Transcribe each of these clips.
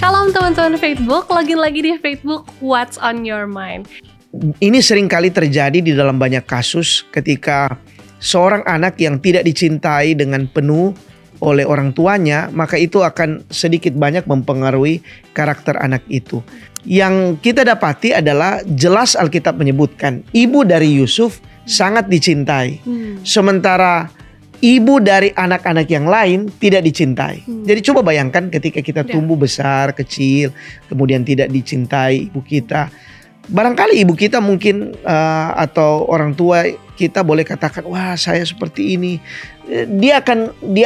Shalom teman-teman Facebook, login lagi di Facebook What's on Your Mind. Ini sering kali terjadi di dalam banyak kasus ketika seorang anak yang tidak dicintai dengan penuh oleh orang tuanya, maka itu akan sedikit banyak mempengaruhi karakter anak itu. Yang kita dapati adalah jelas Alkitab menyebutkan ibu dari Yusuf sangat dicintai. Sementara ibu dari anak-anak yang lain tidak dicintai. Jadi coba bayangkan ketika kita tumbuh besar, kecil, kemudian tidak dicintai ibu kita. Barangkali ibu kita mungkin atau orang tua kita boleh katakan, wah saya seperti ini. Dia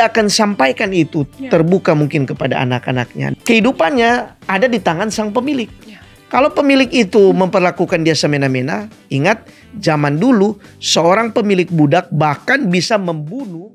akan sampaikan itu terbuka mungkin kepada anak-anaknya. Kehidupannya ada di tangan sang pemilik. Kalau pemilik itu memperlakukan dia semena-mena, ingat zaman dulu seorang pemilik budak bahkan bisa membunuh.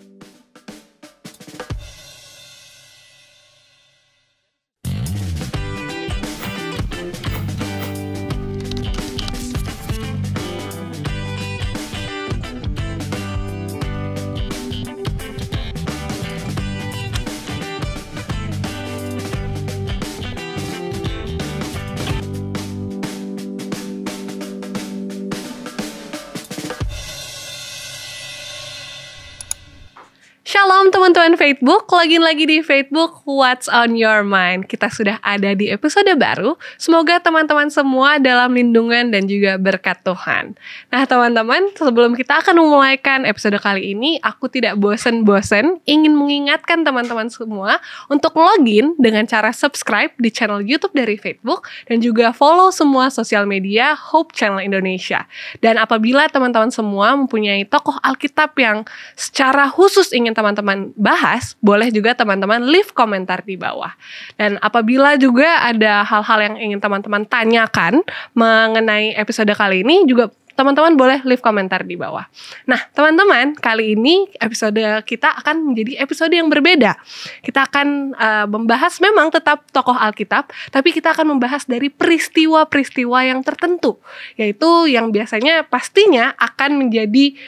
Shalom teman-teman Facebook, login lagi di Facebook What's on Your Mind. Kita sudah ada di episode baru. Semoga teman-teman semua dalam lindungan dan juga berkat Tuhan. Nah teman-teman, sebelum kita akan memulaikan episode kali ini, aku tidak bosan-bosan ingin mengingatkan teman-teman semua untuk login dengan cara subscribe di channel YouTube dari Facebook dan juga follow semua sosial media Hope Channel Indonesia. Dan apabila teman-teman semua mempunyai tokoh Alkitab yang secara khusus ingin teman-teman bahas, boleh juga teman-teman leave komentar di bawah. Dan apabila juga ada hal-hal yang ingin teman-teman tanyakan mengenai episode kali ini, juga teman-teman boleh leave komentar di bawah. Nah, teman-teman, kali ini episode kita akan menjadi episode yang berbeda. Kita akan membahas memang tetap tokoh Alkitab, tapi kita akan membahas dari peristiwa-peristiwa yang tertentu, yaitu yang biasanya pastinya akan menjadi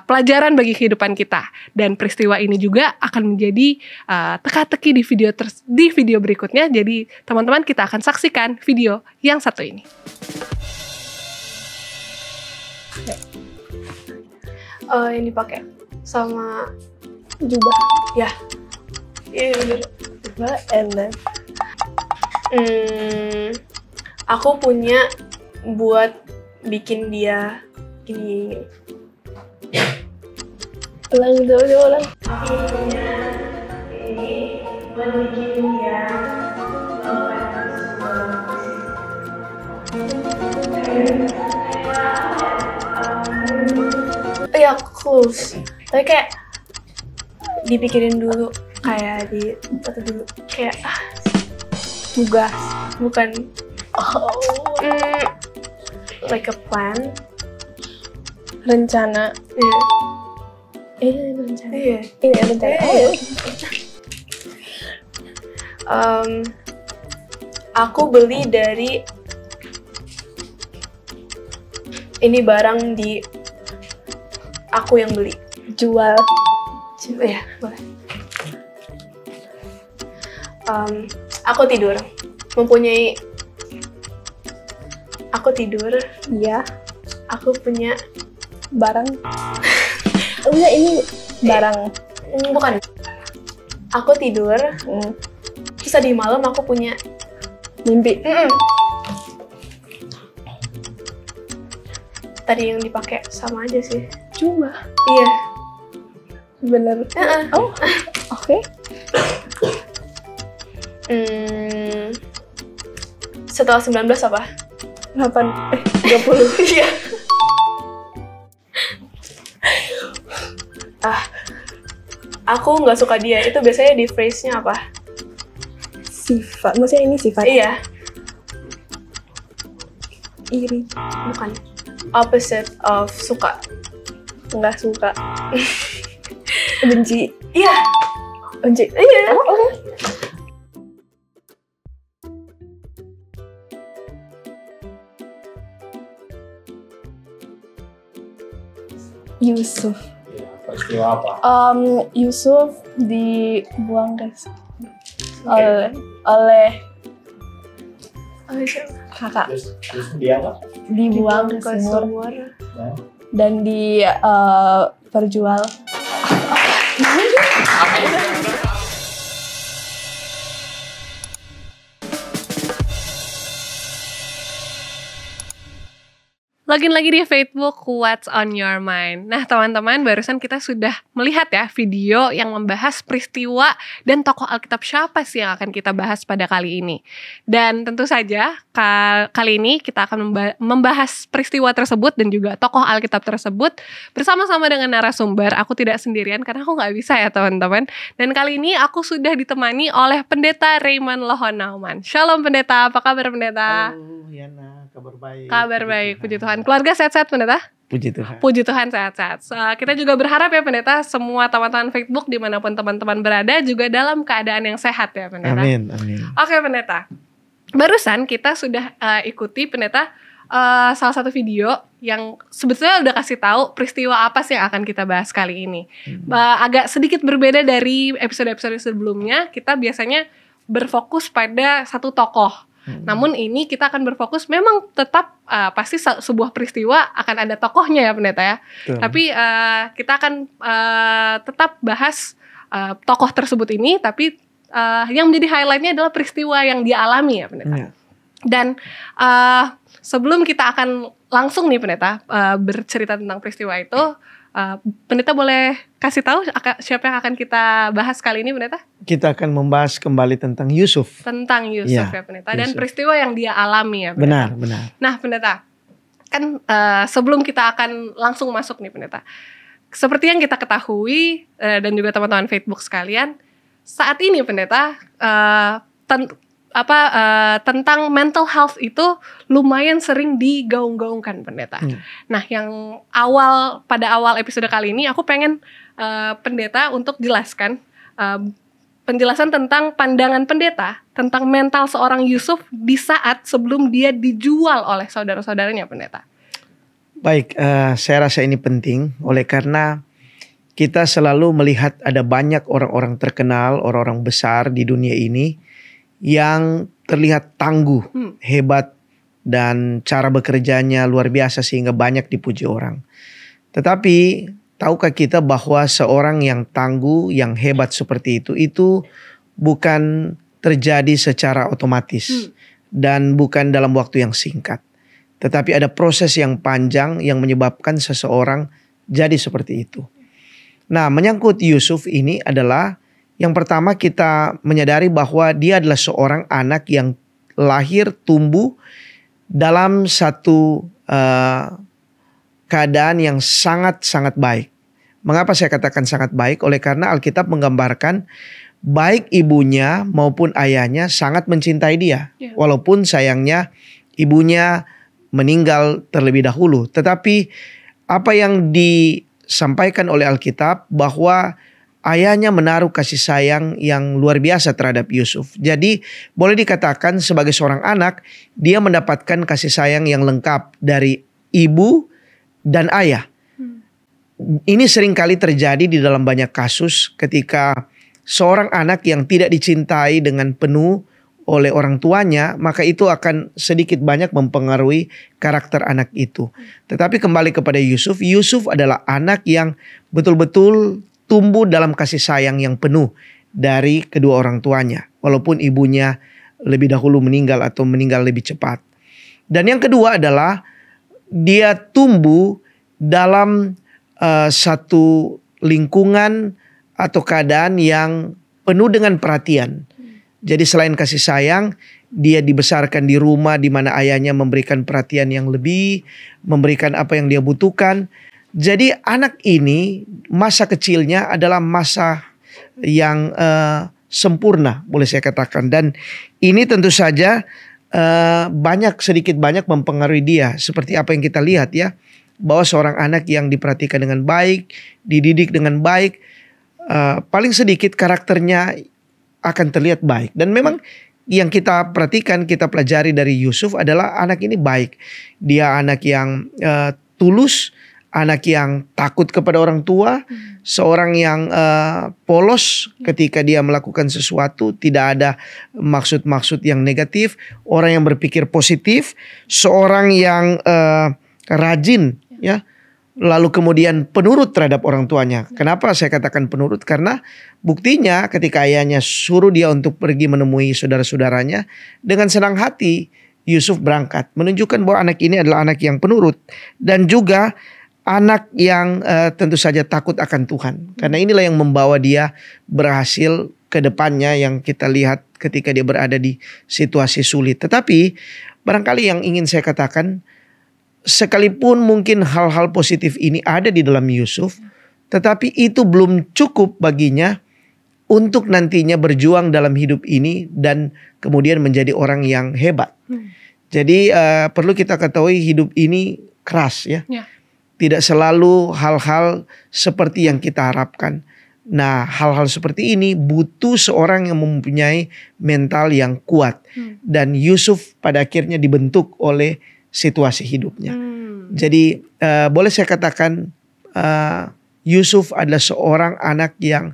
pelajaran bagi kehidupan kita. Dan peristiwa ini juga akan menjadi teka-teki di video berikutnya. Jadi, teman-teman, kita akan saksikan video yang satu ini. Yang dipakai sama jubah ya, iya bener jubah. And then aku punya buat bikin dia gini. Ulang dulu, ulang. Aku punya ini buat bikin dia ya close, tapi kayak dipikirin dulu, kayak atau dulu kayak tugas, bukan like a plan, rencana, rencana, ini rencana. Aku beli dari ini barang di aku yang beli, jual ya boleh. Aku tidur ya, aku punya barang. Enggak, ini barang bukan. Aku tidur terus tadi malam aku punya mimpi. Tadi yang dipakai sama aja sih. Cuma iya bener. Oh oke. Setelah 19 apa? 30. Iya. Aku nggak suka dia. Itu biasanya di phrase-nya apa? Sifat. Maksudnya ini sifat? Iya. Iri. Bukan. Opposite of suka. Nggak suka. Benci. Iya. Benci. Iya. Oh. Yusuf. Ya, peristiwa apa? Yusuf dibuang guys oleh Kakak Terus dia apa? dibuang ke sumur dan diperjual. Lagi di Facebook What's on Your Mind. Nah teman-teman, barusan kita sudah melihat ya video yang membahas peristiwa dan tokoh Alkitab siapa sih yang akan kita bahas pada kali ini. Dan tentu saja kali ini kita akan membahas peristiwa tersebut dan juga tokoh Alkitab tersebut bersama-sama dengan narasumber. Aku tidak sendirian karena aku nggak bisa ya teman-teman. Dan kali ini aku sudah ditemani oleh Pendeta Raymond Lohonauman. Shalom Pendeta, apa kabar Pendeta? Halo Yana, kabar baik. Kabar baik, puji Tuhan. Keluarga sehat-sehat Pendeta? Puji Tuhan. Puji Tuhan sehat-sehat. Kita juga berharap ya Pendeta, semua teman-teman Facebook dimanapun teman-teman berada juga dalam keadaan yang sehat ya Pendeta. Amin, amin. Oke Pendeta, barusan kita sudah ikuti Pendeta salah satu video yang sebetulnya udah kasih tahu peristiwa apa sih yang akan kita bahas kali ini. Agak sedikit berbeda dari episode-episode sebelumnya, kita biasanya berfokus pada satu tokoh. Namun ini kita akan berfokus memang tetap pasti sebuah peristiwa akan ada tokohnya ya Pendeta ya. Betul. Tapi kita akan tetap bahas tokoh tersebut ini, tapi yang menjadi highlightnya adalah peristiwa yang dia alami ya Pendeta. Ya. Dan sebelum kita akan langsung nih Pendeta bercerita tentang peristiwa itu, Pendeta boleh kasih tahu siapa yang akan kita bahas kali ini Pendeta? Kita akan membahas kembali tentang Yusuf. Tentang Yusuf ya Pendeta, dan Yusuf. peristiwa yang dia alami ya Pendeta. Benar, benar. Nah Pendeta, kan sebelum kita akan langsung masuk nih Pendeta, seperti yang kita ketahui dan juga teman-teman Facebook sekalian, saat ini Pendeta tentang mental health itu lumayan sering digaung-gaungkan Pendeta. Nah, yang pada awal episode kali ini aku pengen Pendeta untuk jelaskan penjelasan tentang pandangan Pendeta tentang mental seorang Yusuf di saat sebelum dia dijual oleh saudara-saudaranya Pendeta. Baik, saya rasa ini penting oleh karena kita selalu melihat ada banyak orang-orang terkenal, orang-orang besar di dunia ini yang terlihat tangguh, hebat, dan cara bekerjanya luar biasa sehingga banyak dipuji orang. Tetapi tahukah kita bahwa seorang yang tangguh, yang hebat seperti itu bukan terjadi secara otomatis dan bukan dalam waktu yang singkat. Tetapi ada proses yang panjang yang menyebabkan seseorang jadi seperti itu. Nah, menyangkut Yusuf ini adalah yang pertama kita menyadari bahwa dia adalah seorang anak yang lahir tumbuh dalam satu keadaan yang sangat-sangat baik. Mengapa saya katakan sangat baik? Oleh karena Alkitab menggambarkan baik ibunya maupun ayahnya sangat mencintai dia. Walaupun sayangnya ibunya meninggal terlebih dahulu. Tetapi apa yang disampaikan oleh Alkitab bahwa ayahnya menaruh kasih sayang yang luar biasa terhadap Yusuf. Jadi boleh dikatakan sebagai seorang anak, dia mendapatkan kasih sayang yang lengkap dari ibu dan ayah. Ini seringkali terjadi di dalam banyak kasus ketika seorang anak yang tidak dicintai dengan penuh oleh orang tuanya, maka itu akan sedikit banyak mempengaruhi karakter anak itu. Tetapi kembali kepada Yusuf, Yusuf adalah anak yang betul-betul tumbuh dalam kasih sayang yang penuh dari kedua orang tuanya. Walaupun ibunya lebih dahulu meninggal atau meninggal lebih cepat. Dan yang kedua adalah dia tumbuh dalam satu lingkungan atau keadaan yang penuh dengan perhatian. Jadi selain kasih sayang, dia dibesarkan di rumah di mana ayahnya memberikan perhatian yang lebih, memberikan apa yang dia butuhkan. Jadi anak ini masa kecilnya adalah masa yang sempurna boleh saya katakan. Dan ini tentu saja sedikit banyak mempengaruhi dia. Seperti apa yang kita lihat ya. Bahwa seorang anak yang diperhatikan dengan baik, dididik dengan baik, paling sedikit karakternya akan terlihat baik. Dan memang yang kita perhatikan, kita pelajari dari Yusuf adalah anak ini baik. Dia anak yang tulus, anak yang takut kepada orang tua, seorang yang polos ketika dia melakukan sesuatu, tidak ada maksud-maksud yang negatif, orang yang berpikir positif, seorang yang rajin, ya. Lalu kemudian penurut terhadap orang tuanya. Kenapa saya katakan penurut? Karena buktinya ketika ayahnya suruh dia untuk pergi menemui saudara-saudaranya, dengan senang hati Yusuf berangkat, menunjukkan bahwa anak ini adalah anak yang penurut dan juga anak yang tentu saja takut akan Tuhan. Karena inilah yang membawa dia berhasil ke depannya, yang kita lihat ketika dia berada di situasi sulit. Tetapi barangkali yang ingin saya katakan, sekalipun mungkin hal-hal positif ini ada di dalam Yusuf, tetapi itu belum cukup baginya untuk nantinya berjuang dalam hidup ini dan kemudian menjadi orang yang hebat. Jadi perlu kita ketahui hidup ini keras, ya. Tidak selalu hal-hal seperti yang kita harapkan. Nah, hal-hal seperti ini butuh seorang yang mempunyai mental yang kuat. Dan Yusuf pada akhirnya dibentuk oleh situasi hidupnya. Jadi boleh saya katakan Yusuf adalah seorang anak yang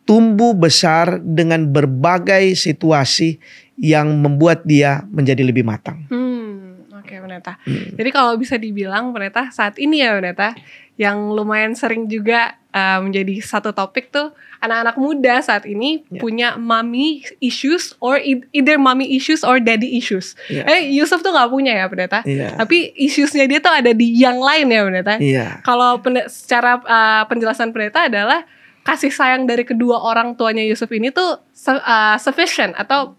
tumbuh besar dengan berbagai situasi yang membuat dia menjadi lebih matang. Oke, Pendeta. Jadi kalau bisa dibilang, Pendeta, saat ini ya Pendeta, yang lumayan sering juga menjadi satu topik tuh, anak-anak muda saat ini punya mommy issues or either mommy issues or daddy issues. Yusuf tuh gak punya ya Pendeta, tapi issuesnya dia tuh ada di yang lain ya Pendeta. Kalau secara penjelasan Pendeta adalah kasih sayang dari kedua orang tuanya Yusuf ini tuh sufficient atau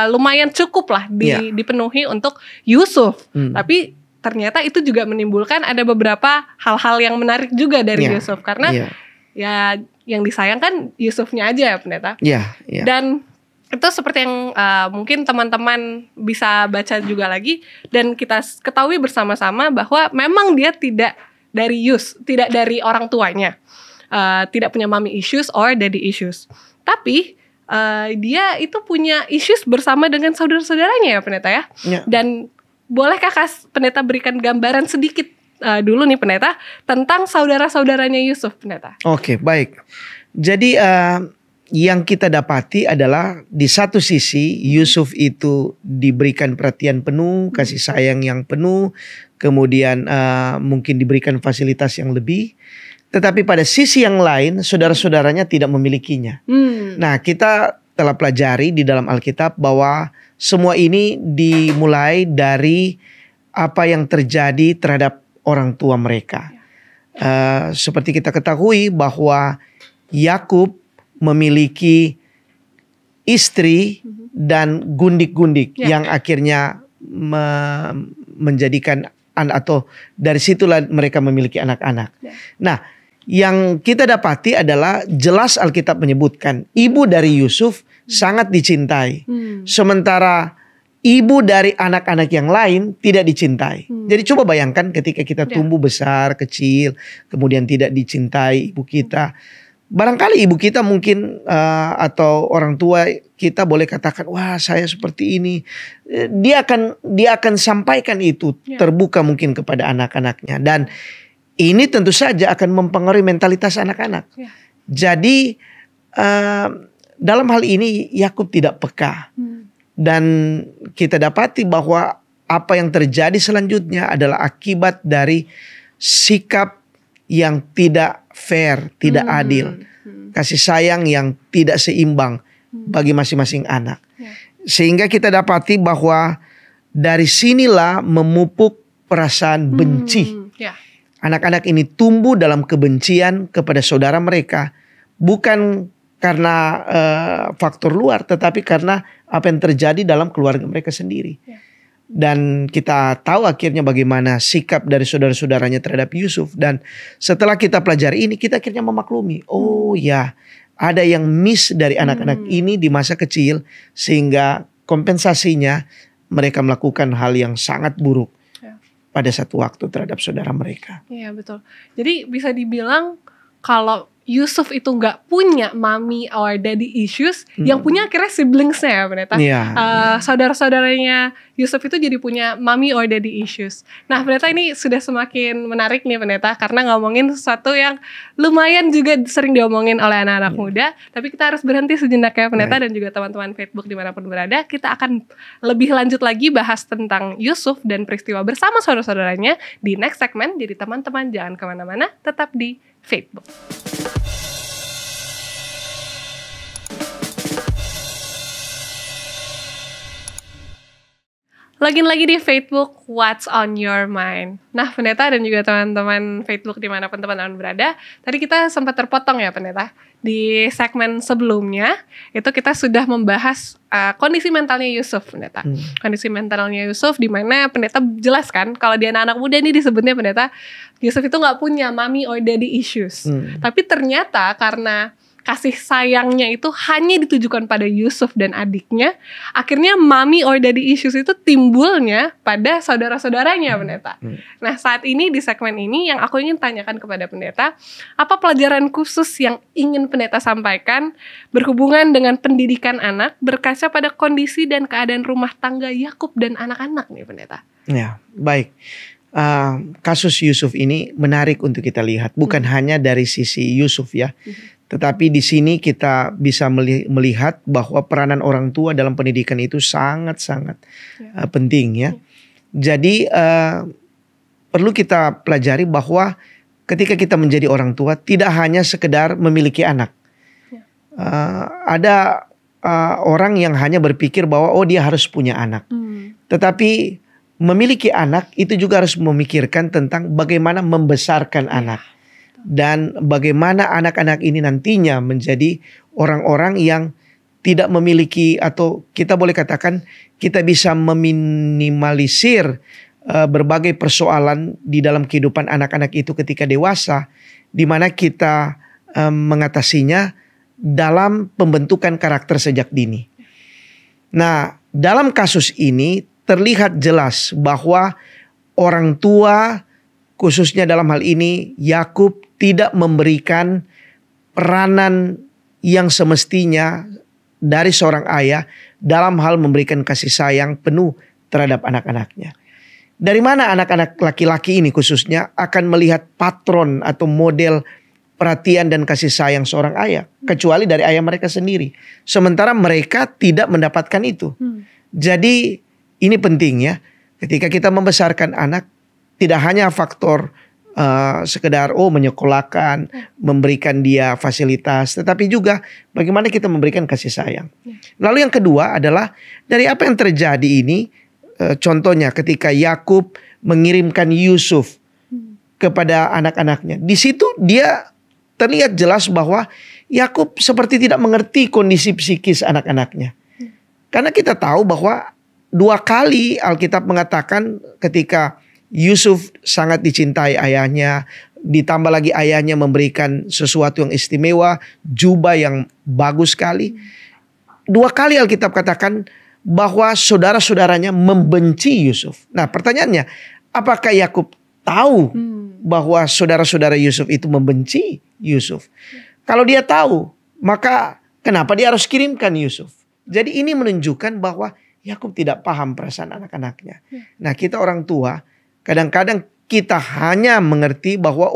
lumayan cukup lah dipenuhi untuk Yusuf. Tapi ternyata itu juga menimbulkan ada beberapa hal-hal yang menarik juga dari Yusuf. Karena ya yang disayangkan Yusufnya aja ya Pendeta. Dan itu seperti yang mungkin teman-teman bisa baca juga lagi. Dan kita ketahui bersama-sama bahwa memang dia tidak dari orang tuanya. Tidak punya mommy issues or daddy issues. Tapi dia itu punya issues bersama dengan saudara-saudaranya ya Pendeta ya. Dan bolehkah Pendeta berikan gambaran sedikit dulu nih Pendeta tentang saudara-saudaranya Yusuf Pendeta? Oke, baik. Jadi yang kita dapati adalah di satu sisi Yusuf itu diberikan perhatian penuh, kasih sayang yang penuh, kemudian mungkin diberikan fasilitas yang lebih. Tetapi pada sisi yang lain saudara-saudaranya tidak memilikinya. Nah, kita telah pelajari di dalam Alkitab bahwa semua ini dimulai dari apa yang terjadi terhadap orang tua mereka. Seperti kita ketahui bahwa Yakub memiliki istri dan gundik-gundik yang akhirnya menjadikan atau dari situlah mereka memiliki anak-anak. Nah, yang kita dapati adalah jelas Alkitab menyebutkan ibu dari Yusuf sangat dicintai. Sementara ibu dari anak-anak yang lain tidak dicintai. Jadi coba bayangkan ketika kita tumbuh besar, kecil, kemudian tidak dicintai ibu kita. Barangkali ibu kita mungkin atau orang tua kita boleh katakan, wah saya seperti ini. Dia akan sampaikan itu terbuka mungkin kepada anak-anaknya. Dan ini tentu saja akan mempengaruhi mentalitas anak-anak. Jadi dalam hal ini Yakub tidak peka. Dan kita dapati bahwa apa yang terjadi selanjutnya adalah akibat dari sikap yang tidak fair, tidak adil. Kasih sayang yang tidak seimbang bagi masing-masing anak. Sehingga kita dapati bahwa dari sinilah memupuk perasaan benci. Anak-anak ini tumbuh dalam kebencian kepada saudara mereka. Bukan karena faktor luar, tetapi karena apa yang terjadi dalam keluarga mereka sendiri. Dan kita tahu akhirnya bagaimana sikap dari saudara-saudaranya terhadap Yusuf. Dan setelah kita pelajari ini, kita akhirnya memaklumi. Oh ya, ada yang miss dari anak-anak ini di masa kecil. Sehingga kompensasinya mereka melakukan hal yang sangat buruk pada satu waktu terhadap saudara mereka. Iya betul. Jadi bisa dibilang kalau Yusuf itu nggak punya mommy or daddy issues, yang punya akhirnya siblingsnya ya pendeta. Saudara-saudaranya Yusuf itu jadi punya mommy or daddy issues. Nah pendeta, ini sudah semakin menarik nih pendeta, karena ngomongin sesuatu yang lumayan juga sering diomongin oleh anak-anak muda. Tapi kita harus berhenti sejenak ya pendeta, dan juga teman-teman Facebook dimanapun berada. Kita akan lebih lanjut lagi bahas tentang Yusuf dan peristiwa bersama saudara-saudaranya di next segment. Jadi teman-teman jangan kemana-mana, tetap di Facebook. Lagi di Facebook, What's on Your Mind. Nah pendeta dan juga teman-teman Facebook dimanapun teman-teman berada, tadi kita sempat terpotong ya pendeta. Di segmen sebelumnya, itu kita sudah membahas kondisi mentalnya Yusuf pendeta. Kondisi mentalnya Yusuf, di mana pendeta jelaskan kalau di anak-anak muda ini disebutnya pendeta, Yusuf itu gak punya mommy or daddy issues. Tapi ternyata karena kasih sayangnya itu hanya ditujukan pada Yusuf dan adiknya, akhirnya mommy or daddy issues itu timbulnya pada saudara-saudaranya pendeta. Nah saat ini di segmen ini yang aku ingin tanyakan kepada pendeta, apa pelajaran khusus yang ingin pendeta sampaikan berhubungan dengan pendidikan anak berkaca pada kondisi dan keadaan rumah tangga Yakub dan anak-anak nih pendeta? Ya, baik. Kasus Yusuf ini menarik untuk kita lihat, bukan hanya dari sisi Yusuf ya. Tetapi di sini kita bisa melihat bahwa peranan orang tua dalam pendidikan itu sangat-sangat penting ya. Jadi perlu kita pelajari bahwa ketika kita menjadi orang tua tidak hanya sekedar memiliki anak. Ada orang yang hanya berpikir bahwa dia harus punya anak. Tetapi memiliki anak itu juga harus memikirkan tentang bagaimana membesarkan anak. Dan bagaimana anak-anak ini nantinya menjadi orang-orang yang tidak memiliki, atau kita boleh katakan kita bisa meminimalisir berbagai persoalan di dalam kehidupan anak-anak itu ketika dewasa, di mana kita mengatasinya dalam pembentukan karakter sejak dini. Nah, dalam kasus ini terlihat jelas bahwa orang tua, khususnya dalam hal ini Yakub, tidak memberikan peranan yang semestinya dari seorang ayah dalam hal memberikan kasih sayang penuh terhadap anak-anaknya. Dari mana anak-anak laki-laki ini khususnya akan melihat patron atau model perhatian dan kasih sayang seorang ayah, kecuali dari ayah mereka sendiri. Sementara mereka tidak mendapatkan itu. Jadi ini penting ya, ketika kita membesarkan anak, tidak hanya faktor sekedar menyekolahkan, memberikan dia fasilitas, tetapi juga bagaimana kita memberikan kasih sayang. Lalu yang kedua adalah dari apa yang terjadi ini, contohnya ketika Yakub mengirimkan Yusuf kepada anak-anaknya. Di situ dia terlihat jelas bahwa Yakub seperti tidak mengerti kondisi psikis anak-anaknya. Karena kita tahu bahwa 2 kali Alkitab mengatakan ketika Yusuf sangat dicintai ayahnya, ditambah lagi ayahnya memberikan sesuatu yang istimewa, jubah yang bagus sekali. 2 kali Alkitab katakan bahwa saudara-saudaranya membenci Yusuf. Nah pertanyaannya, apakah Yakub tahu bahwa saudara-saudara Yusuf itu membenci Yusuf? Kalau dia tahu, maka kenapa dia harus kirimkan Yusuf? Jadi ini menunjukkan bahwa Yakub tidak paham perasaan anak-anaknya. Nah kita orang tua, kadang-kadang kita hanya mengerti bahwa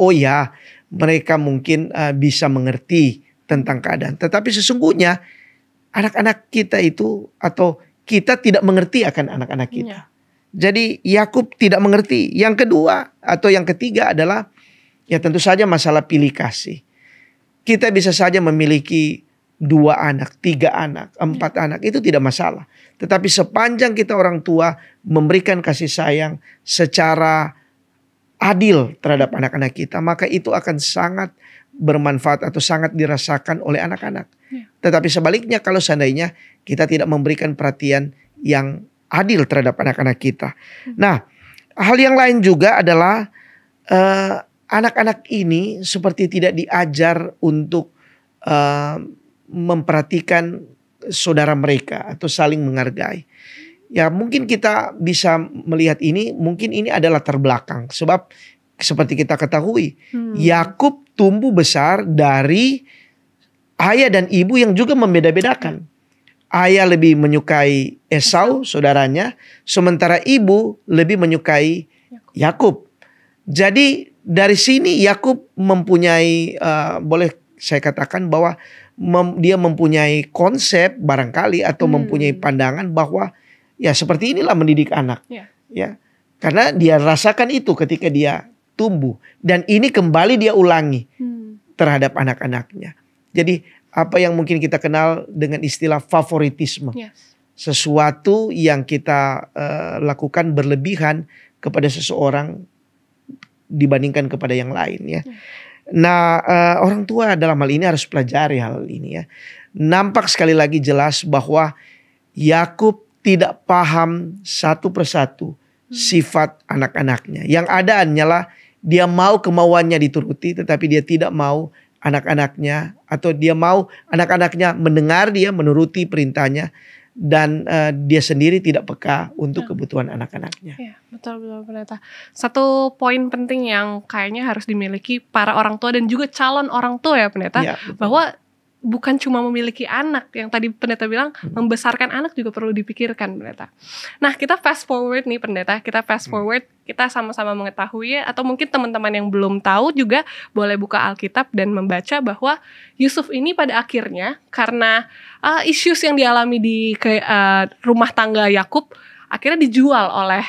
mereka mungkin bisa mengerti tentang keadaan. Tetapi sesungguhnya anak-anak kita itu, atau kita tidak mengerti akan anak-anak kita. Jadi Yakub tidak mengerti. Yang kedua atau yang ketiga adalah ya tentu saja masalah pilih kasih. Kita bisa saja memiliki 2 anak, 3 anak, 4 anak, itu tidak masalah. Tetapi sepanjang kita orang tua memberikan kasih sayang secara adil terhadap anak-anak kita, maka itu akan sangat bermanfaat atau sangat dirasakan oleh anak-anak. Tetapi sebaliknya kalau seandainya kita tidak memberikan perhatian yang adil terhadap anak-anak kita. Nah, hal yang lain juga adalah anak-anak ini seperti tidak diajar untuk memperhatikan saudara mereka atau saling menghargai. Ya mungkin kita bisa melihat ini, mungkin ini adalah terbelakang. Sebab seperti kita ketahui, Yakub tumbuh besar dari ayah dan ibu yang juga membeda-bedakan. Ayah lebih menyukai Esau, saudaranya, sementara ibu lebih menyukai Yakub. Jadi dari sini Yakub mempunyai, boleh saya katakan bahwa dia mempunyai konsep barangkali atau mempunyai pandangan bahwa ya seperti inilah mendidik anak. Ya, karena dia rasakan itu ketika dia tumbuh, dan ini kembali dia ulangi terhadap anak-anaknya. Jadi apa yang mungkin kita kenal dengan istilah favoritisme, sesuatu yang kita lakukan berlebihan kepada seseorang dibandingkan kepada yang lain, ya. Nah, orang tua dalam hal ini harus pelajari hal ini, ya. Nampak sekali lagi jelas bahwa Yakub tidak paham satu persatu sifat anak-anaknya. Yang ada hanyalah dia mau kemauannya dituruti, tetapi dia tidak mau anak-anaknya, atau dia mau anak-anaknya mendengar dia, menuruti perintahnya, dan dia sendiri tidak peka untuk kebutuhan anak-anaknya. Ya, betul pendeta. Satu poin penting yang kayaknya harus dimiliki para orang tua dan juga calon orang tua, ya pendeta, bahwa bukan cuma memiliki anak, yang tadi pendeta bilang membesarkan anak juga perlu dipikirkan, pendeta. Nah, kita fast forward nih pendeta, kita sama-sama mengetahui, atau mungkin teman-teman yang belum tahu juga boleh buka Alkitab dan membaca bahwa Yusuf ini pada akhirnya karena issues yang dialami di rumah tangga Yakub akhirnya dijual oleh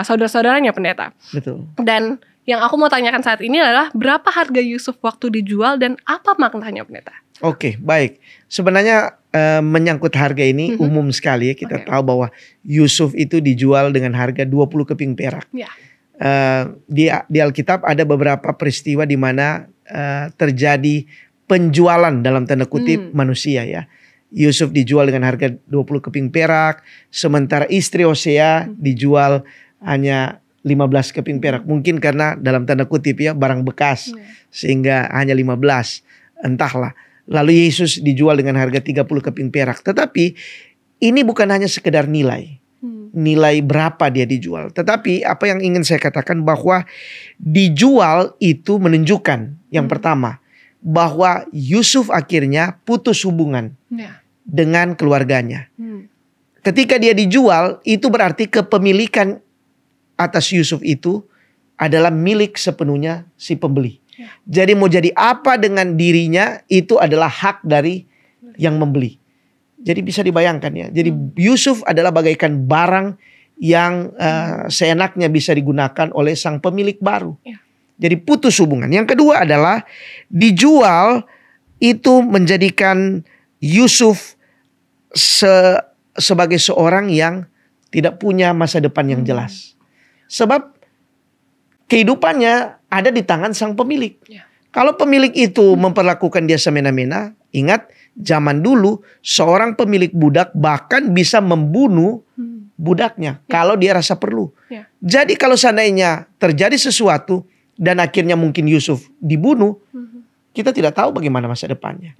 saudara-saudaranya, pendeta. Betul. Dan yang aku mau tanyakan saat ini adalah berapa harga Yusuf waktu dijual dan apa maknanya, pendeta? Oke, baik. Sebenarnya menyangkut harga ini umum sekali, ya. Kita tahu bahwa Yusuf itu dijual dengan harga 20 keping perak. Di Alkitab ada beberapa peristiwa di mana terjadi penjualan dalam tanda kutip manusia, ya. Yusuf dijual dengan harga 20 keping perak, sementara istri Hosea dijual hanya 15 keping perak. Mungkin karena dalam tanda kutip, ya, barang bekas, sehingga hanya 15. Entahlah. Lalu Yesus dijual dengan harga 30 keping perak. Tetapi ini bukan hanya sekedar nilai. Nilai berapa dia dijual. Tetapi apa yang ingin saya katakan bahwa dijual itu menunjukkan yang pertama, bahwa Yusuf akhirnya putus hubungan dengan keluarganya. Ketika dia dijual, itu berarti kepemilikan atas Yusuf itu adalah milik sepenuhnya si pembeli. Jadi mau jadi apa dengan dirinya itu adalah hak dari yang membeli. Jadi bisa dibayangkan, ya. Jadi Yusuf adalah bagaikan barang yang seenaknya bisa digunakan oleh sang pemilik baru. Jadi putus hubungan. Yang kedua adalah dijual itu menjadikan Yusuf sebagai seorang yang tidak punya masa depan yang jelas. Sebab kehidupannya ada di tangan sang pemilik. Kalau pemilik itu memperlakukan dia semena-mena, ingat zaman dulu seorang pemilik budak bahkan bisa membunuh budaknya kalau dia rasa perlu. Jadi kalau seandainya terjadi sesuatu dan akhirnya mungkin Yusuf dibunuh, kita tidak tahu bagaimana masa depannya.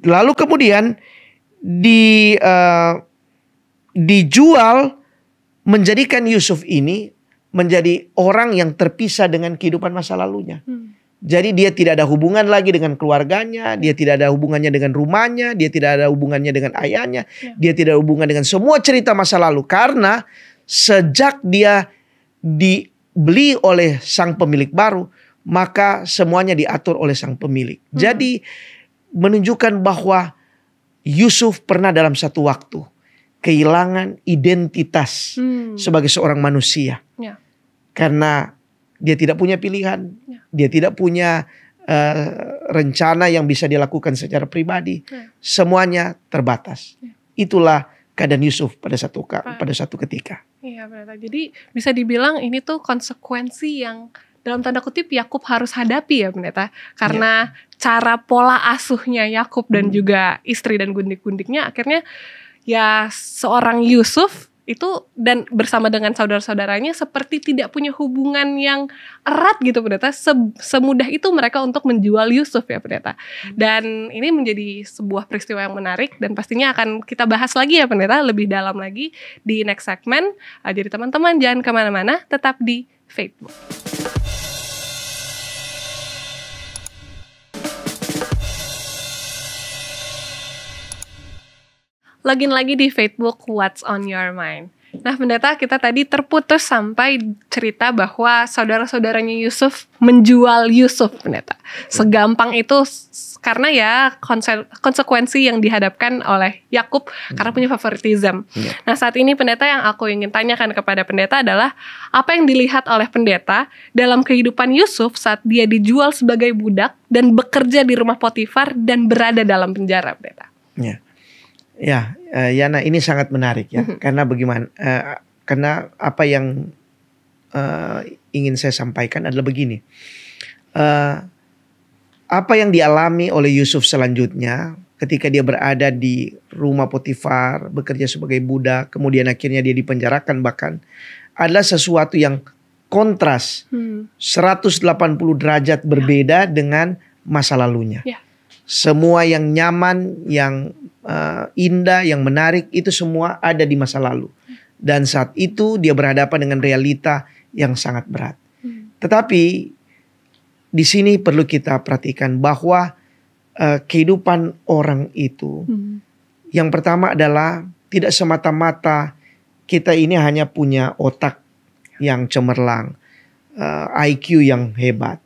Lalu kemudian dijual menjadikan Yusuf ini menjadi orang yang terpisah dengan kehidupan masa lalunya. Jadi dia tidak ada hubungan lagi dengan keluarganya, dia tidak ada hubungannya dengan rumahnya, dia tidak ada hubungannya dengan ayahnya, dia tidak ada hubungan dengan semua cerita masa lalu. Karena sejak dia dibeli oleh sang pemilik baru, maka semuanya diatur oleh sang pemilik. Jadi menunjukkan bahwa Yusuf pernah dalam satu waktu kehilangan identitas sebagai seorang manusia. Karena dia tidak punya pilihan, dia tidak punya rencana yang bisa dilakukan secara pribadi. Semuanya terbatas. Itulah keadaan Yusuf pada satu ketika. Iya, benar. Jadi bisa dibilang ini tuh konsekuensi yang dalam tanda kutip Yakub harus hadapi, ya pendeta. Karena cara pola asuhnya Yakub dan juga istri dan gundik-gundiknya akhirnya ya seorang Yusuf itu dan bersama dengan saudara-saudaranya seperti tidak punya hubungan yang erat gitu, pendeta. Semudah itu mereka untuk menjual Yusuf, ya pendeta. Dan ini menjadi sebuah peristiwa yang menarik dan pastinya akan kita bahas lagi, ya pendeta, lebih dalam lagi di next segment. Jadi teman-teman jangan kemana-mana, tetap di Facebook. login lagi di Facebook What's on Your Mind. Nah, pendeta, kita tadi terputus sampai cerita bahwa saudara-saudaranya Yusuf menjual Yusuf, pendeta. Segampang itu karena ya konsekuensi yang dihadapkan oleh Yakub karena punya favoritism. Nah, saat ini pendeta, yang aku ingin tanyakan kepada pendeta adalah apa yang dilihat oleh pendeta dalam kehidupan Yusuf saat dia dijual sebagai budak dan bekerja di rumah Potifar dan berada dalam penjara, pendeta. Ya, Yana, ini sangat menarik ya. Karena bagaimana? Karena apa yang ingin saya sampaikan adalah begini. Apa yang dialami oleh Yusuf selanjutnya ketika dia berada di rumah Potifar, bekerja sebagai budak, kemudian akhirnya dia dipenjarakan bahkan, adalah sesuatu yang kontras 180 derajat berbeda dengan masa lalunya. Semua yang nyaman, yang indah, yang menarik, itu semua ada di masa lalu. Dan saat itu dia berhadapan dengan realita yang sangat berat. Tetapi di sini perlu kita perhatikan bahwa kehidupan orang itu, yang pertama adalah tidak semata-mata kita ini hanya punya otak yang cemerlang, IQ yang hebat.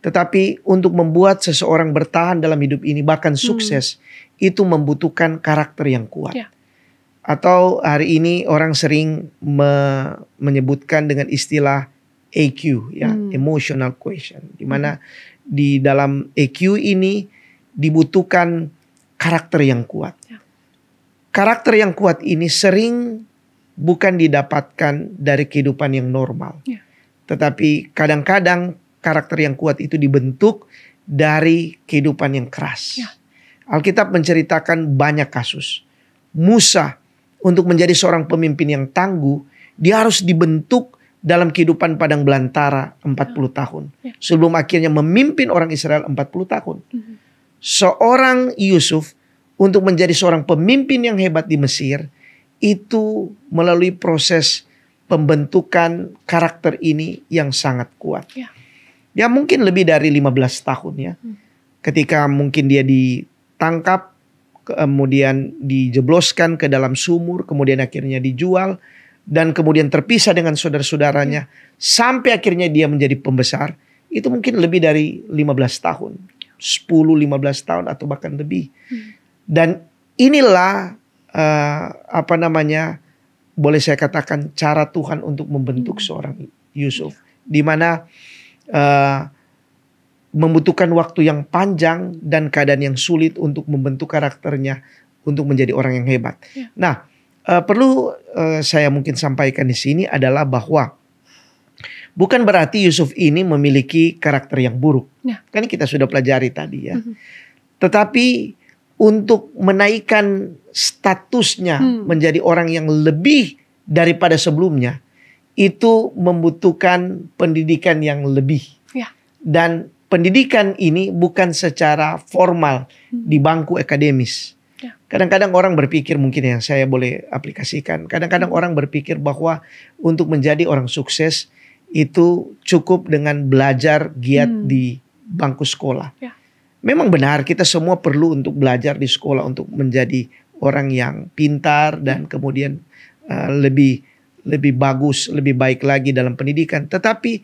Tetapi untuk membuat seseorang bertahan dalam hidup ini, bahkan sukses, itu membutuhkan karakter yang kuat. Atau hari ini orang sering menyebutkan dengan istilah EQ, ya, emotional quotient, di mana di dalam EQ ini dibutuhkan karakter yang kuat. Karakter yang kuat ini sering bukan didapatkan dari kehidupan yang normal, tetapi kadang-kadang karakter yang kuat itu dibentuk dari kehidupan yang keras. Alkitab menceritakan banyak kasus. Musa, untuk menjadi seorang pemimpin yang tangguh, dia harus dibentuk dalam kehidupan padang belantara 40 tahun. Sebelum akhirnya memimpin orang Israel 40 tahun. Seorang Yusuf, untuk menjadi seorang pemimpin yang hebat di Mesir, itu melalui proses pembentukan karakter ini yang sangat kuat. Ya mungkin lebih dari 15 tahun ya. Ketika mungkin dia ditangkap, kemudian dijebloskan ke dalam sumur, kemudian akhirnya dijual, dan kemudian terpisah dengan saudara-saudaranya, sampai akhirnya dia menjadi pembesar, itu mungkin lebih dari 15 tahun. 10-15 tahun atau bahkan lebih. Dan inilah boleh saya katakan cara Tuhan untuk membentuk seorang Yusuf. Di mana membutuhkan waktu yang panjang dan keadaan yang sulit untuk membentuk karakternya untuk menjadi orang yang hebat. Nah, perlu saya mungkin sampaikan di sini adalah bahwa bukan berarti Yusuf ini memiliki karakter yang buruk. Kan kita sudah pelajari tadi ya. Tetapi untuk menaikkan statusnya menjadi orang yang lebih daripada sebelumnya, itu membutuhkan pendidikan yang lebih. Dan pendidikan ini bukan secara formal di bangku akademis. Kadang-kadang orang berpikir, mungkin yang saya boleh aplikasikan, kadang-kadang orang berpikir bahwa untuk menjadi orang sukses itu cukup dengan belajar giat di bangku sekolah. Memang benar, kita semua perlu untuk belajar di sekolah untuk menjadi orang yang pintar dan kemudian lebih bagus, lebih baik lagi dalam pendidikan. Tetapi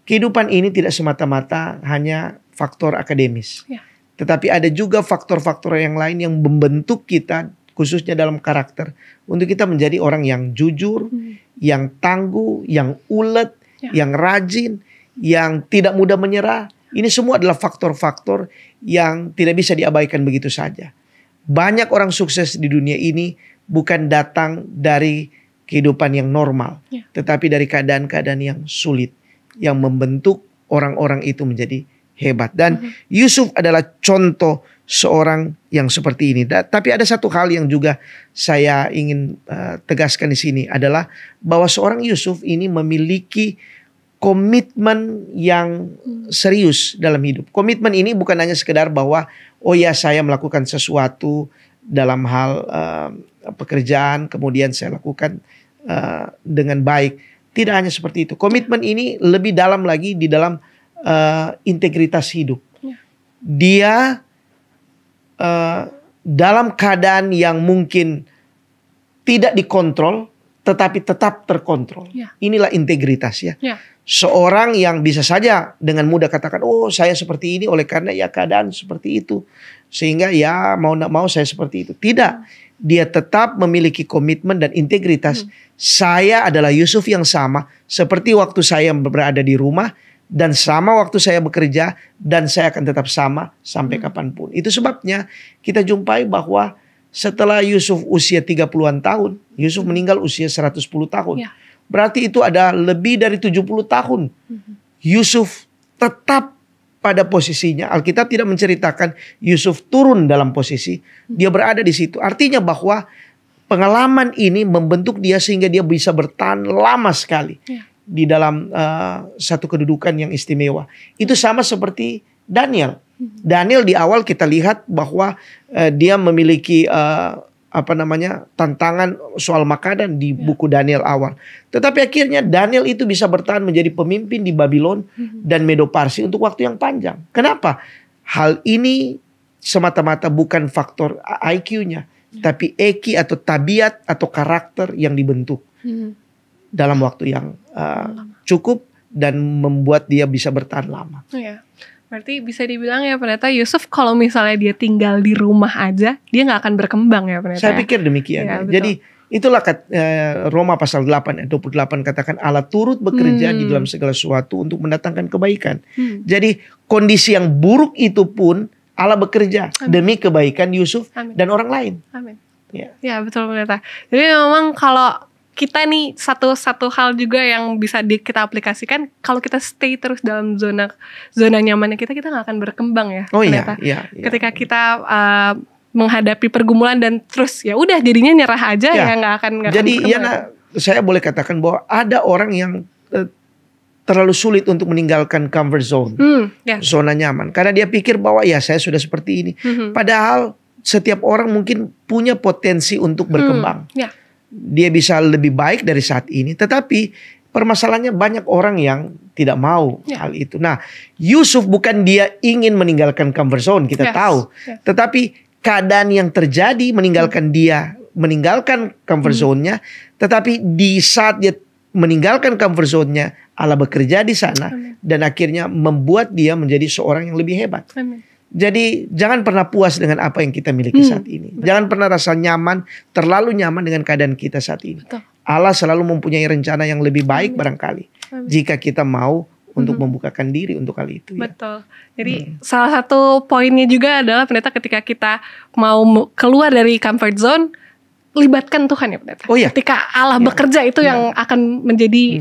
kehidupan ini tidak semata-mata hanya faktor akademis. Tetapi ada juga faktor-faktor yang lain yang membentuk kita, khususnya dalam karakter, untuk kita menjadi orang yang jujur, yang tangguh, yang ulet, yang rajin, yang tidak mudah menyerah. Ini semua adalah faktor-faktor yang tidak bisa diabaikan begitu saja. Banyak orang sukses di dunia ini bukan datang dari kehidupan yang normal, tetapi dari keadaan-keadaan yang sulit, yang membentuk orang-orang itu menjadi hebat. Dan Yusuf adalah contoh seorang yang seperti ini. Tapi ada satu hal yang juga saya ingin tegaskan di sini adalah bahwa seorang Yusuf ini memiliki komitmen yang serius dalam hidup. Komitmen ini bukan hanya sekedar bahwa oh ya saya melakukan sesuatu dalam hal pekerjaan kemudian saya lakukan dengan baik. Tidak hanya seperti itu. Komitmen ini lebih dalam lagi di dalam integritas hidup. Dia dalam keadaan yang mungkin tidak dikontrol, tetapi tetap terkontrol. Ya. Inilah integritas ya. Ya. Seorang yang bisa saja dengan mudah katakan, oh saya seperti ini oleh karena ya keadaan seperti itu. Sehingga ya mau tidak mau saya seperti itu. Tidak. Dia tetap memiliki komitmen dan integritas. Saya adalah Yusuf yang sama seperti waktu saya berada di rumah. Dan sama waktu saya bekerja. Dan saya akan tetap sama sampai kapanpun. Itu sebabnya kita jumpai bahwa setelah Yusuf usia 30-an tahun. Yusuf meninggal usia 110 tahun. Ya. Berarti itu ada lebih dari 70 tahun. Yusuf tetap pada posisinya. Alkitab tidak menceritakan Yusuf turun dalam posisi. Dia berada di situ. Artinya bahwa pengalaman ini membentuk dia sehingga dia bisa bertahan lama sekali. Ya. Di dalam satu kedudukan yang istimewa. Itu sama seperti Daniel. Daniel di awal kita lihat bahwa dia memiliki tantangan soal makanan di buku Daniel awal. Tetapi akhirnya Daniel itu bisa bertahan menjadi pemimpin di Babylon dan Medo-Parsi untuk waktu yang panjang. Kenapa? Hal ini semata-mata bukan faktor IQ-nya, tapi EQ atau tabiat atau karakter yang dibentuk dalam waktu yang cukup dan membuat dia bisa bertahan lama. Ya. Berarti bisa dibilang ya pendeta, Yusuf kalau misalnya dia tinggal di rumah aja, dia nggak akan berkembang ya pendeta. Saya pikir demikian. Ya, jadi itulah Roma pasal 8 ayat 28 katakan Allah turut bekerja di dalam segala sesuatu untuk mendatangkan kebaikan. Jadi kondisi yang buruk itu pun Allah bekerja demi kebaikan Yusuf dan orang lain. Amin. Ya. Ya betul pendeta. Jadi memang kalau kita nih satu hal juga yang bisa kita aplikasikan, kalau kita stay terus dalam zona nyamannya kita nggak akan berkembang ya. Oh ternyata. iya. Ketika kita menghadapi pergumulan dan terus ya udah jadinya nyerah aja ya nggak akan Jadi berkembang. saya boleh katakan bahwa ada orang yang terlalu sulit untuk meninggalkan comfort zone, zona nyaman, karena dia pikir bahwa ya saya sudah seperti ini. Padahal setiap orang mungkin punya potensi untuk berkembang. Dia bisa lebih baik dari saat ini. Tetapi permasalahannya banyak orang yang tidak mau hal itu. Nah, Yusuf bukan dia ingin meninggalkan comfort zone, kita tahu. Tetapi keadaan yang terjadi meninggalkan comfort zone-nya. Tetapi di saat dia meninggalkan comfort zone-nya, Allah bekerja di sana. Dan akhirnya membuat dia menjadi seorang yang lebih hebat. Jadi jangan pernah puas dengan apa yang kita miliki saat ini. Jangan pernah rasa nyaman, terlalu nyaman dengan keadaan kita saat ini. Allah selalu mempunyai rencana yang lebih baik barangkali. Jika kita mau untuk membukakan diri untuk hal itu. Betul. Jadi salah satu poinnya juga adalah pendeta ketika kita mau keluar dari comfort zone, libatkan Tuhan ya pendeta. Ketika Allah bekerja itu yang akan menjadi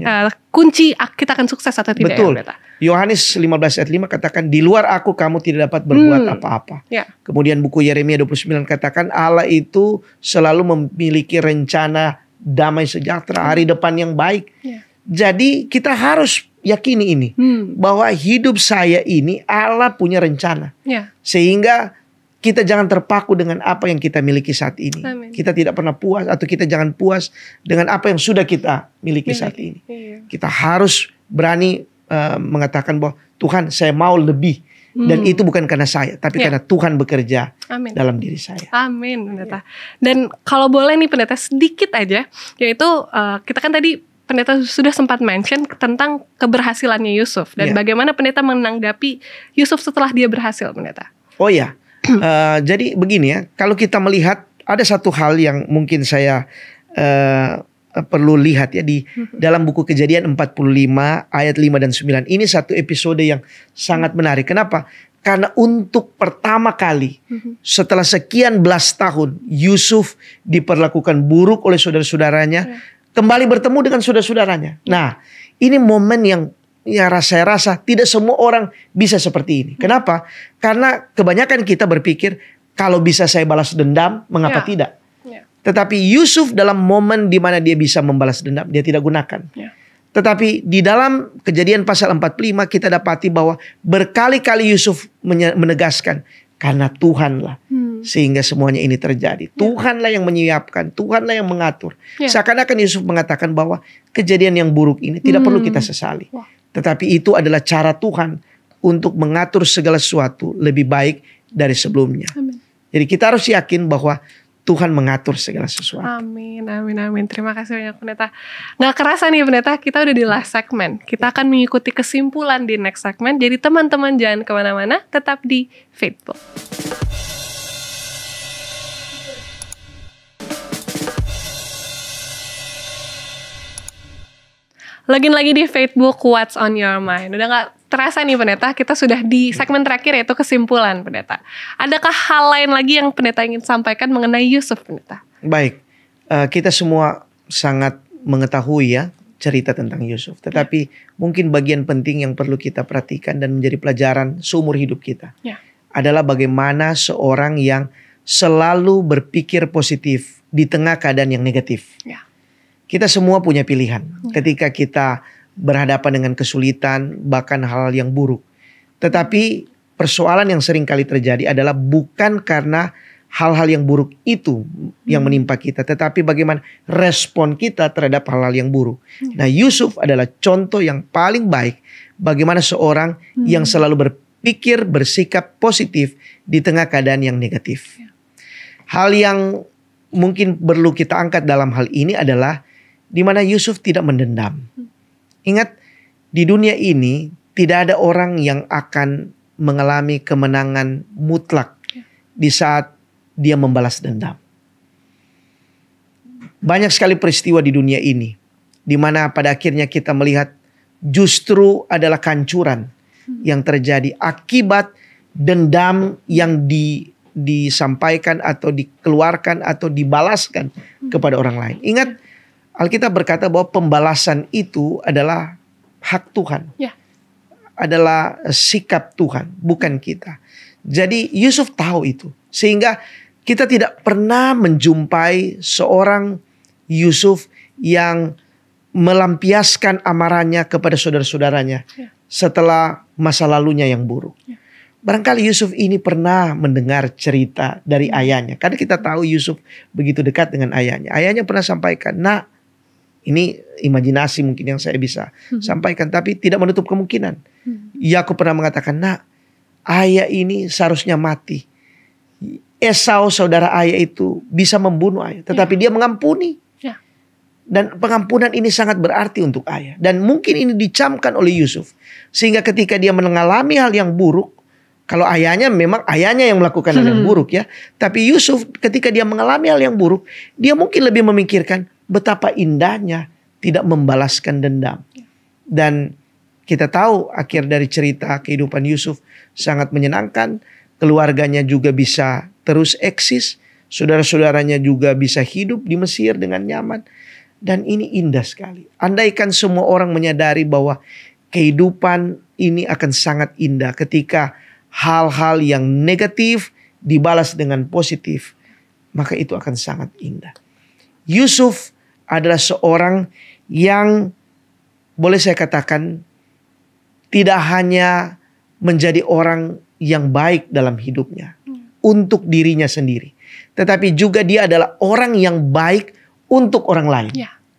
kunci kita akan sukses atau tidak. Betul. Ya pendeta. Yohanes 15 ayat 5 katakan di luar aku kamu tidak dapat berbuat apa-apa. Kemudian buku Yeremia 29 katakan Allah itu selalu memiliki rencana damai sejahtera, hari depan yang baik. Jadi kita harus yakini ini bahwa hidup saya ini Allah punya rencana. Sehingga kita jangan terpaku dengan apa yang kita miliki saat ini. Kita tidak pernah puas atau kita jangan puas dengan apa yang sudah kita miliki saat ini. Kita harus berani mengatakan bahwa Tuhan saya mau lebih. Dan itu bukan karena saya, tapi karena Tuhan bekerja dalam diri saya. Amin, pendeta. Dan kalau boleh nih pendeta sedikit aja, yaitu kita kan tadi pendeta sudah sempat mention tentang keberhasilannya Yusuf. Dan bagaimana pendeta menanggapi Yusuf setelah dia berhasil, pendeta. Oh ya, jadi begini ya, kalau kita melihat ada satu hal yang mungkin saya perlu lihat ya di dalam buku Kejadian 45 ayat 5 dan 9. Ini satu episode yang sangat menarik. Kenapa? Karena untuk pertama kali setelah sekian belas tahun Yusuf diperlakukan buruk oleh saudara-saudaranya, kembali bertemu dengan saudara-saudaranya. Nah, ini momen yang saya rasa tidak semua orang bisa seperti ini. Kenapa? Karena kebanyakan kita berpikir kalau bisa saya balas dendam, mengapa tidak? Tetapi Yusuf dalam momen di mana dia bisa membalas dendam, dia tidak gunakan. Tetapi di dalam Kejadian pasal 45 kita dapati bahwa berkali-kali Yusuf menegaskan, karena Tuhanlah sehingga semuanya ini terjadi. Tuhanlah yang menyiapkan, Tuhanlah yang mengatur. Seakan-akan Yusuf mengatakan bahwa kejadian yang buruk ini tidak perlu kita sesali. Tetapi itu adalah cara Tuhan untuk mengatur segala sesuatu lebih baik dari sebelumnya. Jadi kita harus yakin bahwa Tuhan mengatur segala sesuatu. Amin, amin, amin. Terima kasih banyak Pendeta. Nggak kerasa nih Pendeta, kita udah di last segmen. Kita akan mengikuti kesimpulan di next segmen. Jadi teman-teman jangan kemana-mana, tetap di Faithbook. Lagi di Faithbook, What's on Your Mind. Udah gak terasa nih Pendeta, kita sudah di segmen terakhir yaitu kesimpulan Pendeta. Adakah hal lain lagi yang Pendeta ingin sampaikan mengenai Yusuf Pendeta? Baik, kita semua sangat mengetahui ya cerita tentang Yusuf. Tetapi mungkin bagian penting yang perlu kita perhatikan dan menjadi pelajaran seumur hidup kita adalah bagaimana seorang yang selalu berpikir positif di tengah keadaan yang negatif. Kita semua punya pilihan ketika kita berhadapan dengan kesulitan, bahkan hal yang buruk. Tetapi persoalan yang sering kali terjadi adalah bukan karena hal-hal yang buruk itu yang menimpa kita, tetapi bagaimana respon kita terhadap hal-hal yang buruk. Nah, Yusuf adalah contoh yang paling baik bagaimana seorang yang selalu berpikir, bersikap positif di tengah keadaan yang negatif. Hal yang mungkin perlu kita angkat dalam hal ini adalah di mana Yusuf tidak mendendam. Ingat, di dunia ini tidak ada orang yang akan mengalami kemenangan mutlak di saat dia membalas dendam. Banyak sekali peristiwa di dunia ini di mana pada akhirnya kita melihat justru adalah kehancuran yang terjadi akibat dendam yang disampaikan atau dikeluarkan atau dibalaskan kepada orang lain. Ingat, Alkitab berkata bahwa pembalasan itu adalah hak Tuhan. Adalah sikap Tuhan, bukan kita. Jadi Yusuf tahu itu. Sehingga kita tidak pernah menjumpai seorang Yusuf yang melampiaskan amarahnya kepada saudara-saudaranya setelah masa lalunya yang buruk. Barangkali Yusuf ini pernah mendengar cerita dari ayahnya. Karena kita tahu Yusuf begitu dekat dengan ayahnya. Ayahnya pernah sampaikan, "Nak," ini imajinasi mungkin yang saya bisa sampaikan, tapi tidak menutup kemungkinan. Yakub pernah mengatakan, "Nak, ayah ini seharusnya mati. Esau saudara ayah itu bisa membunuh ayah, tetapi dia mengampuni." Dan pengampunan ini sangat berarti untuk ayah. Dan mungkin ini dicamkan oleh Yusuf. Sehingga ketika dia mengalami hal yang buruk, kalau ayahnya memang ayahnya yang melakukan hal yang buruk ya. Tapi Yusuf ketika dia mengalami hal yang buruk, dia mungkin lebih memikirkan betapa indahnya tidak membalaskan dendam. Dan kita tahu akhir dari cerita kehidupan Yusuf sangat menyenangkan. Keluarganya juga bisa terus eksis. Saudara-saudaranya juga bisa hidup di Mesir dengan nyaman. Dan ini indah sekali. Andaikan semua orang menyadari bahwa kehidupan ini akan sangat indah ketika hal-hal yang negatif dibalas dengan positif, maka itu akan sangat indah. Yusuf adalah seorang yang boleh saya katakan tidak hanya menjadi orang yang baik dalam hidupnya untuk dirinya sendiri, tetapi juga dia adalah orang yang baik untuk orang lain.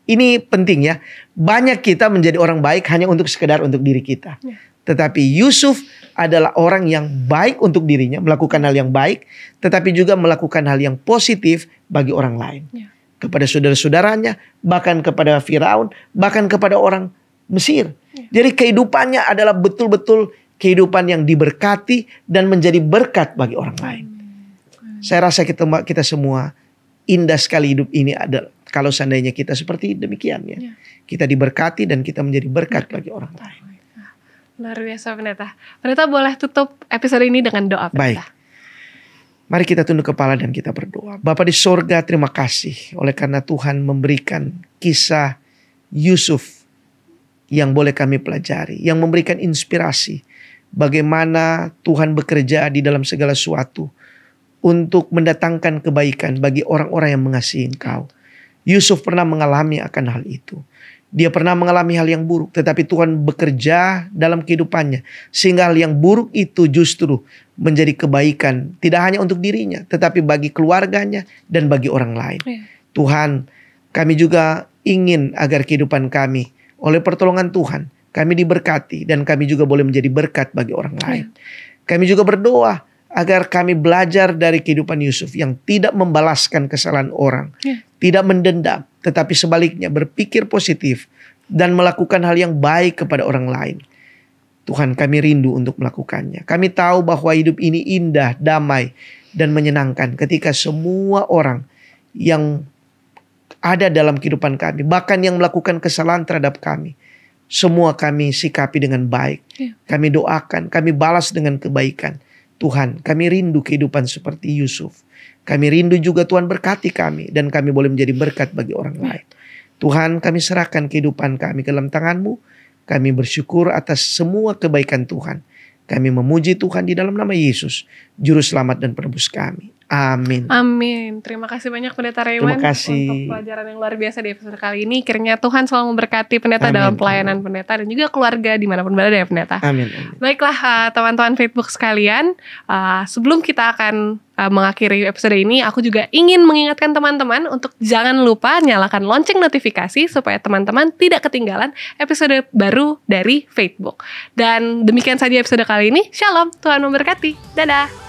Ini penting ya. Banyak kita menjadi orang baik hanya untuk sekedar untuk diri kita. Tetapi Yusuf adalah orang yang baik untuk dirinya, melakukan hal yang baik, tetapi juga melakukan hal yang positif bagi orang lain. Kepada saudara-saudaranya, bahkan kepada Firaun, bahkan kepada orang Mesir. Jadi kehidupannya adalah betul-betul kehidupan yang diberkati dan menjadi berkat bagi orang lain. Saya rasa kita semua indah sekali hidup ini adalah kalau seandainya kita seperti demikian ya. Kita diberkati dan kita menjadi berkat bagi orang lain. Luar biasa Pendeta. Pendeta boleh tutup episode ini dengan doa Pendeta. Baik. Mari kita tunduk kepala dan kita berdoa. Bapa di sorga, terima kasih oleh karena Tuhan memberikan kisah Yusuf yang boleh kami pelajari. Yang memberikan inspirasi bagaimana Tuhan bekerja di dalam segala sesuatu untuk mendatangkan kebaikan bagi orang-orang yang mengasihi Engkau. Yusuf pernah mengalami akan hal itu. Dia pernah mengalami hal yang buruk, tetapi Tuhan bekerja dalam kehidupannya. Sehingga hal yang buruk itu justru menjadi kebaikan. Tidak hanya untuk dirinya, tetapi bagi keluarganya dan bagi orang lain. Tuhan, kami juga ingin agar kehidupan kami oleh pertolongan Tuhan, kami diberkati dan kami juga boleh menjadi berkat bagi orang lain. Kami juga berdoa agar kami belajar dari kehidupan Yusuf yang tidak membalaskan kesalahan orang, tidak mendendam, tetapi sebaliknya berpikir positif dan melakukan hal yang baik kepada orang lain. Tuhan, kami rindu untuk melakukannya. Kami tahu bahwa hidup ini indah, damai, dan menyenangkan ketika semua orang yang ada dalam kehidupan kami, bahkan yang melakukan kesalahan terhadap kami, semua kami sikapi dengan baik. Kami doakan, kami balas dengan kebaikan. Tuhan, kami rindu kehidupan seperti Yusuf. Kami rindu juga Tuhan berkati kami, dan kami boleh menjadi berkat bagi orang lain. Tuhan, kami serahkan kehidupan kami ke dalam tangan-Mu. Kami bersyukur atas semua kebaikan Tuhan. Kami memuji Tuhan di dalam nama Yesus, Juru Selamat dan Penebus kami. Amin. Amin. Terima kasih banyak Pendeta Raymond untuk pelajaran yang luar biasa di episode kali ini. Kiranya Tuhan selalu memberkati Pendeta dalam pelayanan Pendeta dan juga keluarga dimanapun berada ya Pendeta. Amin. Baiklah teman-teman Facebook sekalian, sebelum kita akan mengakhiri episode ini, aku juga ingin mengingatkan teman-teman untuk jangan lupa nyalakan lonceng notifikasi supaya teman-teman tidak ketinggalan episode baru dari Facebook. Dan demikian saja episode kali ini. Shalom, Tuhan memberkati. Dadah.